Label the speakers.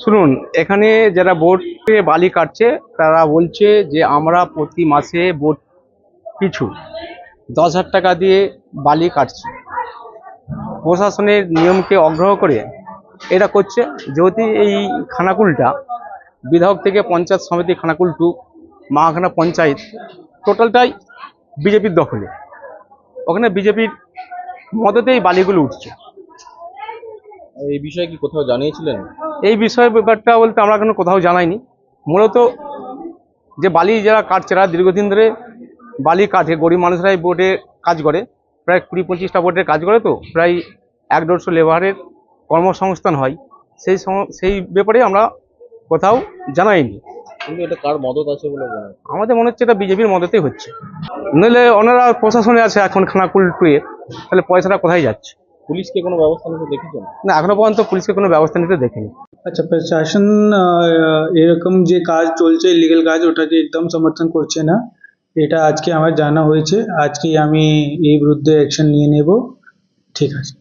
Speaker 1: শুনুন, এখানে যারা বোটে বালি কাটছে তারা বলছে যে আমরা প্রতি মাসে বোট পিছু 10,000 টাকা দিয়ে বালি কাটছি। প্রশাসনের নিয়মকে অগ্রাহ্য করে এটা করছে। যেহেতু এই খানাকুলটা বিধায়ক থেকে পঞ্চায়েত সমিতি, খানাকুল টু মাখানা পঞ্চায়েত টোটালটাই বিজেপির দখলে। ওখানে বিজেপির মদতেই বালিগুলো উঠছে।
Speaker 2: এই বিষয়ে কি কোথাও জানিয়েছিলেন?
Speaker 1: এই বিষয়ে ব্যাপারটা বলতে আমরা কোনো কোথাও জানাইনি। মূলত যে বালি যারা কাটছে তারা দীর্ঘদিন ধরে বালি কাটে, গরিব মানুষরাই বোটে কাজ করে, প্রায় 20-25টা বোটের কাজ করে, তো প্রায় 100-150 লেবারের কর্মসংস্থান হয়। সেই ব্যাপারে আমরা কোথাও জানাইনি।
Speaker 2: কিন্তু এটা কার মদত আছে বলে মনে হয়?
Speaker 1: আমাদের মনে হচ্ছে এটা বিজেপির মদতেই হচ্ছে। নইলে ওনারা প্রশাসনে আছে এখন খানাকুল টুয়ে, তাহলে পয়সাটা কোথায় যাচ্ছে?
Speaker 2: পুলিশকে কোনো ব্যবস্থা নিতে দেখেছেন?
Speaker 1: না, এখনো পর্যন্ত পুলিশকে কোনো ব্যবস্থা নিতে দেখিনি।
Speaker 3: আচ্ছা, প্রশাসন এরকম যে কাজ চলছে ইলিগাল কাজ ওটাকে একদম সমর্থন করছে না। এটা আজকে আমার জানা হয়েছে, আজকে আমি এই বিরুদ্ধে অ্যাকশন নিয়ে নেব। ঠিক আছে।